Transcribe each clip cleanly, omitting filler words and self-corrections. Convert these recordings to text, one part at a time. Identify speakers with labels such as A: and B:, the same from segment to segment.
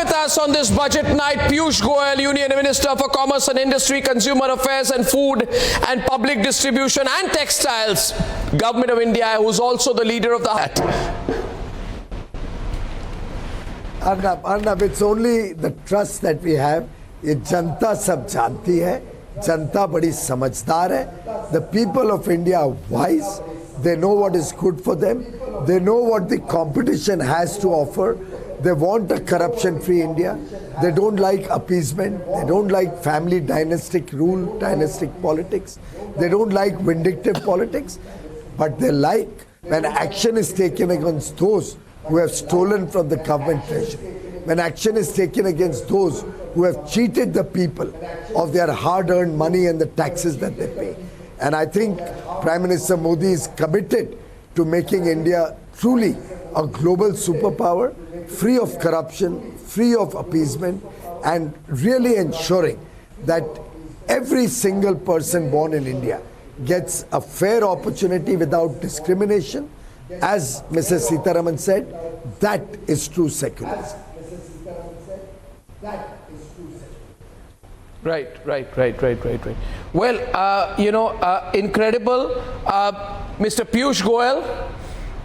A: with us on this budget night Piyush Goyal, Union Minister for Commerce and Industry, Consumer Affairs and Food and Public Distribution and Textiles, Government of India, who's also the leader of the
B: Arnab, it's only the trust that we have. ये जनता सब जानती है, जनता बड़ी समझदार है. The people of India are wise. They know what is good for them. They know what the competition has to offer. They want a corruption-free India. They don't like appeasement. They don't like family dynastic rule, dynastic politics. They don't like vindictive politics. But they like when action is taken against those who have stolen from the government treasury. When action is taken against those who have cheated the people of their hard-earned money and the taxes that they pay. And I think Prime Minister Modi is committed to making India truly a global superpower, free of corruption, free of appeasement, and really ensuring that every single person born in India gets a fair opportunity without discrimination. As Mrs. Sitaraman said, that is true secularism.
A: Right. Well, incredible. Mr. Piyush Goyal,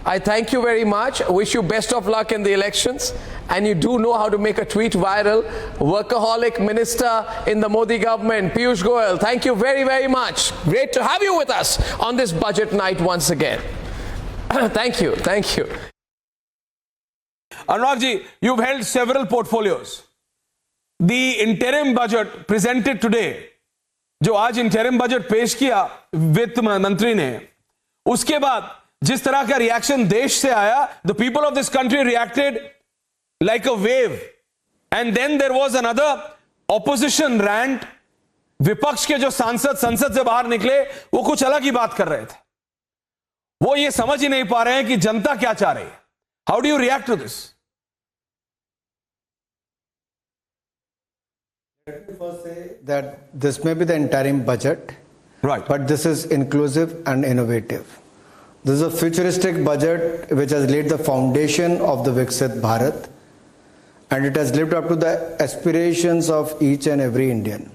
A: I thank you very much. I wish you best of luck in the elections. And you do know how to make a tweet viral. Workaholic minister in the Modi government, Piyush Goyal, thank you very, very much. Great to have you with us on this budget night once again. Thank you.
C: Anurag ji, you've held several portfolios. The interim budget presented today, जो आज interim budget पेश किया वित्त मंत्री ने, उसके बाद जिस तरह का रिएक्शन देश से आया, the people of this country reacted like a wave, and then there was another opposition rant. विपक्ष के जो सांसद संसद से बाहर निकले, वो कुछ अलग ही बात कर रहे थे. वो ये समझ ही नहीं पा रहे हैं कि जनता क्या चाह रही है. How do you react to this?
D: Let me first say that this may be the interim budget,
C: right?
D: But this is inclusive and innovative. This is a futuristic budget which has laid the foundation of the Viksit Bharat, and it has lived up to the aspirations of each and every Indian.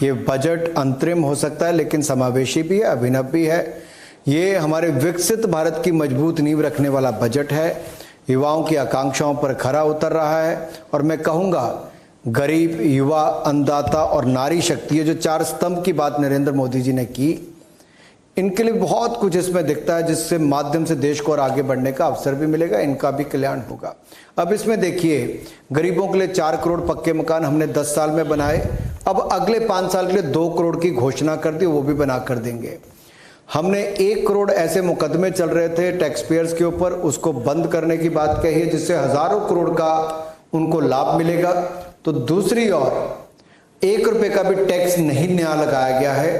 D: ये budget अंतरिम हो सकता है, लेकिन समावेशी भी है, अभिनव भी है. ये हमारे विकसित भारत की मजबूत नींव रखने वाला बजट है. युवाओं की आकांक्षाओं पर खरा उतर रहा है, और मैं कहूँगा गरीब, युवा, अन्नदाता और नारी शक्ति, ये जो 4 स्तंभ की बात नरेंद्र मोदी जी ने की, इनके लिए बहुत कुछ इसमें दिखता है, जिससे माध्यम से देश को और आगे बढ़ने का अवसर भी मिलेगा, इनका भी कल्याण होगा. अब इसमें देखिए, गरीबों के लिए 4 करोड़ पक्के मकान हमने 10 साल में बनाए. अब अगले 5 साल के लिए 2 करोड़ की घोषणा कर दी, वो भी बना कर देंगे. हमने 1 करोड़ ऐसे मुकदमे चल रहे थे टैक्स पेयर्स के ऊपर, उसको बंद करने की बात कही है, जिससे हजारों करोड़ का उनको लाभ मिलेगा. तो दूसरी ओर 1 रुपए का भी टैक्स नहीं नया लगाया गया है.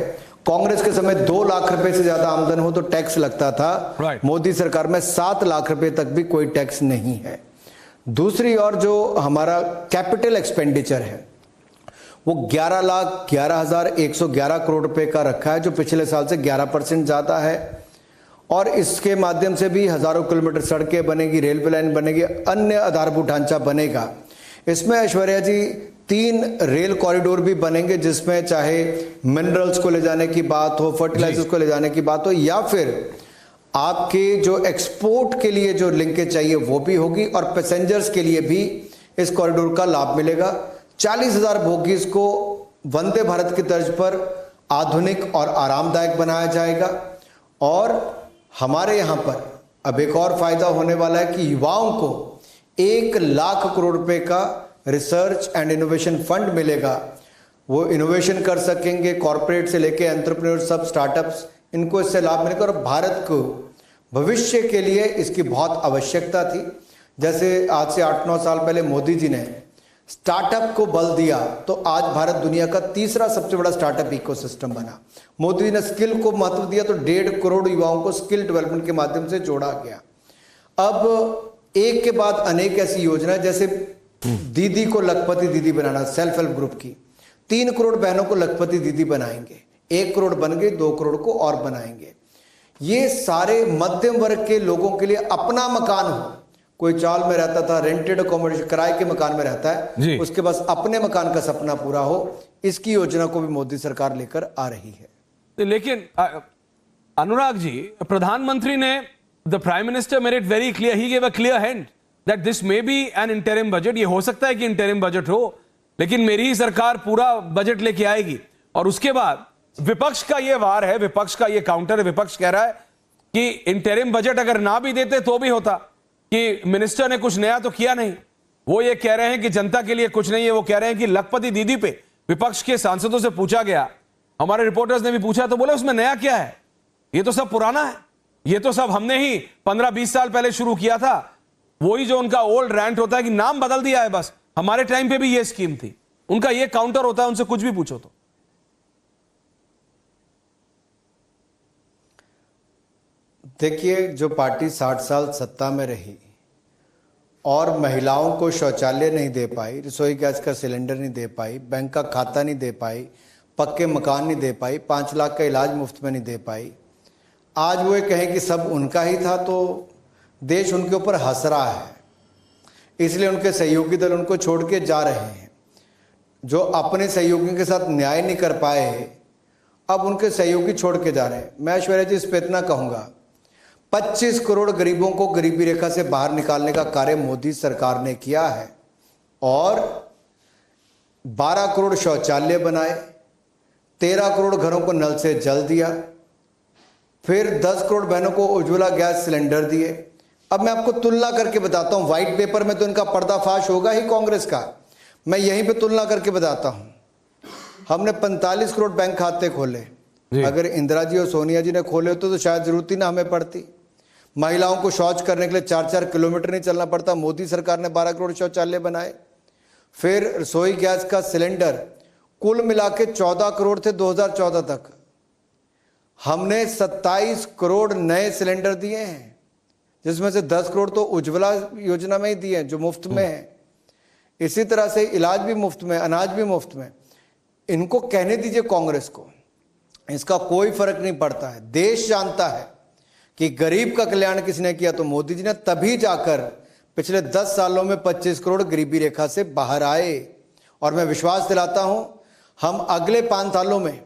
D: कांग्रेस के समय 2 लाख रुपए से ज्यादा आमदन हो तो टैक्स लगता था. मोदी सरकार में 7 लाख रुपए तक भी कोई टैक्स नहीं है. दूसरी ओर जो हमारा कैपिटल एक्सपेंडिचर है, वो 11,11,111 करोड़ रुपए का रखा है, जो पिछले साल से 11% ज्यादा है. और इसके माध्यम से भी हजारों किलोमीटर सड़कें बनेगी, रेलवे लाइन बनेगी, अन्य आधारभूत ढांचा बनेगा. इसमें ऐश्वर्या जी 3 रेल कॉरिडोर भी बनेंगे, जिसमें चाहे मिनरल्स को ले जाने की बात हो, फर्टिलाइजर्स को ले जाने की बात हो, या फिर आपके जो एक्सपोर्ट के लिए जो लिंकेज चाहिए वो भी होगी, और पैसेंजर्स के लिए भी इस कॉरिडोर का लाभ मिलेगा. 40,000 बोगीज को वंदे भारत की तर्ज पर आधुनिक और आरामदायक बनाया जाएगा. और हमारे यहां पर अब एक और फायदा होने वाला है कि युवाओं को 1 लाख करोड़ रुपए का रिसर्च एंड इनोवेशन फंड मिलेगा. वो इनोवेशन कर सकेंगे, कॉर्पोरेट से लेके एंटरप्रेन्योर, सब स्टार्टअप्स, इनको इससे लाभ मिलेगा. और भारत को भविष्य के लिए इसकी बहुत आवश्यकता थी. जैसे आज से 8-9 साल पहले मोदी जी ने स्टार्टअप को बल दिया, तो आज भारत दुनिया का 3रा सबसे बड़ा स्टार्टअप इकोसिस्टम बना. मोदी जी ने स्किल को महत्व दिया, तो 1.5 करोड़ युवाओं को स्किल डेवलपमेंट के माध्यम से जोड़ा गया. अब एक के बाद अनेक ऐसी योजना, जैसे दीदी को लखपति दीदी बनाना, सेल्फ हेल्प ग्रुप की 3 करोड़ बहनों को लखपति दीदी बनाएंगे. 1 करोड़ बन गए, 2 करोड़ को और बनाएंगे. ये सारे मध्यम वर्ग के लोगों के लिए अपना मकान हो, कोई चाल में रहता था, रेंटेड अकोमोडेशन किराए के मकान में रहता
C: जी।
D: है, उसके पास अपने मकान का सपना पूरा हो, इसकी योजना को भी मोदी सरकार लेकर आ रही है।
C: लेकिन अनुराग जी, प्रधानमंत्री ने, the prime minister made it very clear, he gave a clear hint that this may be N interim budget. ये हो सकता है कि इंटरिम बजट हो, लेकिन मेरी ही सरकार पूरा बजट लेके आएगी। और उसके बाद विपक्ष का ये वार है, विपक्ष का ये काउंटर है। विपक्ष कह रहा है कि इंटरिम बजट अगर ना भी देते तो भी होता, कि मिनिस्टर ने कुछ नया तो किया नहीं। वो ये कह रहे हैं कि जनता के लिए कुछ नहीं है। वो कह रहे हैं कि लखपति दीदी पे विपक्ष के सांसदों से पूछा गया, हमारे रिपोर्टर्स ने भी पूछा, तो बोले उसमें नया क्या है, ये तो सब पुराना है, ये तो सब हमने ही 15-20 साल पहले शुरू किया था। वही जो उनका ओल्ड रैंट होता है कि नाम बदल दिया है बस, हमारे टाइम पे भी ये स्कीम थी। उनका ये काउंटर होता है, उनसे कुछ भी पूछो तो।
D: देखिए, जो पार्टी 60 साल सत्ता में रही और महिलाओं को शौचालय नहीं दे पाई, रसोई गैस का सिलेंडर नहीं दे पाई, बैंक का खाता नहीं दे पाई, पक्के मकान नहीं दे पाई, 5 लाख का इलाज मुफ्त में नहीं दे पाई, आज वो ये कहें कि सब उनका ही था, तो देश उनके ऊपर हंस रहा है। इसलिए उनके सहयोगी दल उनको छोड़ के जा रहे हैं। जो अपने सहयोगियों के साथ न्याय नहीं कर पाए, अब उनके सहयोगी छोड़ के जा रहे हैं। मैं ऐश्वर्या जी इस पर इतना कहूँगा, 25 करोड़ गरीबों को गरीबी रेखा से बाहर निकालने का कार्य मोदी सरकार ने किया है और 12 करोड़ शौचालय बनाए, 13 करोड़ घरों को नल से जल दिया, फिर 10 करोड़ बहनों को उज्ज्वला गैस सिलेंडर दिए। अब मैं आपको तुलना करके बताता हूं, व्हाइट पेपर में तो इनका पर्दाफाश होगा ही कांग्रेस का, मैं यहीं पे तुलना करके बताता हूं। हमने 45 करोड़ बैंक खाते खोले, अगर इंदिरा जी और सोनिया जी ने खोले होते तो शायद जरूरत ही ना हमें पड़ती। महिलाओं को शौच करने के लिए 4-4 किलोमीटर नहीं चलना पड़ता, मोदी सरकार ने 12 करोड़ शौचालय बनाए। फिर रसोई गैस का सिलेंडर कुल मिला के 14 करोड़ थे 2014 तक, हमने 27 करोड़ नए सिलेंडर दिए हैं, जिसमें से 10 करोड़ तो उज्ज्वला योजना में ही दिए हैं जो मुफ्त में है। इसी तरह से इलाज भी मुफ्त में, अनाज भी मुफ्त में। इनको कहने दीजिए कांग्रेस को, इसका कोई फर्क नहीं पड़ता है। देश जानता है कि गरीब का कल्याण किसने किया, तो मोदी जी ने, तभी जाकर पिछले 10 सालों में 25 करोड़ गरीबी रेखा से बाहर आए। और मैं विश्वास दिलाता हूं, हम अगले 5 सालों में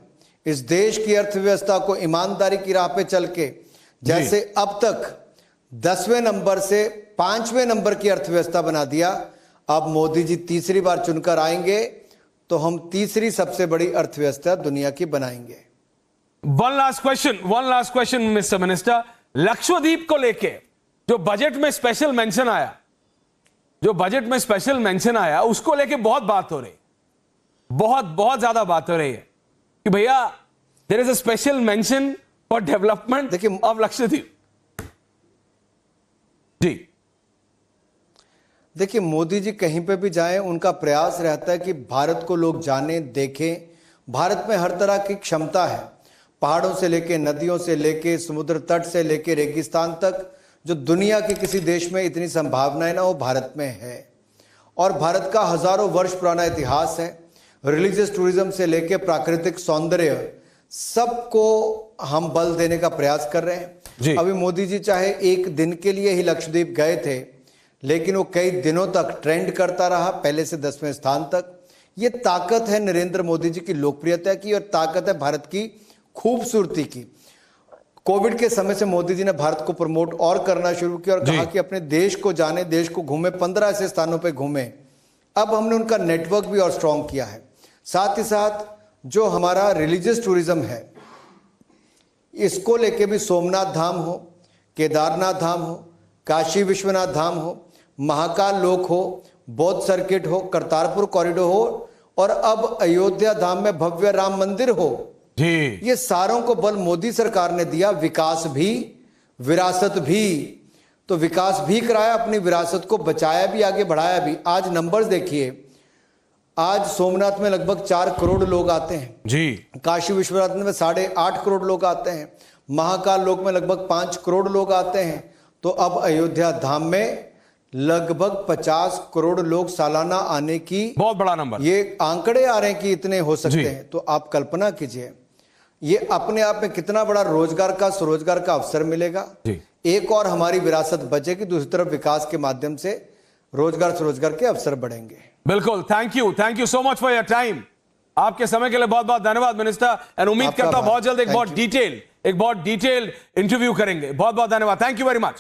D: इस देश की अर्थव्यवस्था को ईमानदारी की राह पे चल के, जैसे अब तक 10वें नंबर से 5वें नंबर की अर्थव्यवस्था बना दिया, अब मोदी जी तीसरी बार चुनकर आएंगे तो हम तीसरी सबसे बड़ी अर्थव्यवस्था दुनिया की बनाएंगे।
C: One last question mister minister, Lakshadweep को लेके जो बजट में स्पेशल मेंशन आया, उसको लेके बहुत बात हो रही, बहुत ज्यादा बात हो रही है कि भैया there is a special mention for development of Lakshadweep. जी
D: देखिए, मोदी जी कहीं पे भी जाएं, उनका प्रयास रहता है कि भारत को लोग जाने, देखें। भारत में हर तरह की क्षमता है, पहाड़ों से लेके, नदियों से लेके, समुद्र तट से लेके रेगिस्तान तक, जो दुनिया के किसी देश में इतनी संभावनाएं ना, वो भारत में है। और भारत का हजारों वर्ष पुराना इतिहास है, रिलीजियस टूरिज्म से लेके प्राकृतिक सौंदर्य, सबको हम बल देने का प्रयास कर रहे हैं। अभी मोदी जी चाहे एक दिन के लिए ही लक्षद्वीप गए थे, लेकिन वो कई दिनों तक ट्रेंड करता रहा, पहले से 10वें स्थान तक। ये ताकत है नरेंद्र मोदी जी की लोकप्रियता की, और ताकत है भारत की खूबसूरती की। कोविड के समय से मोदी जी ने भारत को प्रमोट और करना शुरू किया और कहा कि अपने देश को जाने, देश को घूमे, 15 ऐसे स्थानों पे घूमे। अब हमने उनका नेटवर्क भी और स्ट्रॉन्ग किया है। साथ ही साथ जो हमारा रिलीजियस टूरिज्म है, इसको लेके भी सोमनाथ धाम हो, केदारनाथ धाम हो, काशी विश्वनाथ धाम हो, महाकाल लोक हो, बौद्ध सर्किट हो, करतारपुर कॉरिडोर हो, और अब अयोध्या धाम में भव्य राम मंदिर हो, ये सारों को बल मोदी सरकार ने दिया। विकास भी, विरासत भी, तो विकास भी कराया, अपनी विरासत को बचाया भी, आगे बढ़ाया भी। आज नंबर्स देखिए, आज सोमनाथ में लगभग 4 करोड़ लोग आते हैं जी, काशी विश्वनाथ में 8.5 करोड़ लोग आते हैं, महाकाल लोक में लगभग 5 करोड़ लोग आते हैं, तो अब अयोध्या धाम में लगभग 50 करोड़ लोग सालाना आने की,
C: बहुत बड़ा नंबर,
D: ये आंकड़े आ रहे हैं कि इतने हो सकते हैं। तो आप कल्पना कीजिए, ये अपने आप में कितना बड़ा रोजगार का, स्वरोजगार का अवसर मिलेगा। एक और हमारी विरासत बचेगी, दूसरी तरफ विकास के माध्यम से रोजगार स्वरोजगार के अवसर बढ़ेंगे।
C: बिल्कुल, thank you so much for your time. आपके समय के लिए बहुत बहुत धन्यवाद मिनिस्टर, एंड उम्मीद करता हूं बहुत जल्द एक बहुत डिटेल्ड इंटरव्यू करेंगे। बहुत बहुत धन्यवाद, थैंक यू वेरी मच।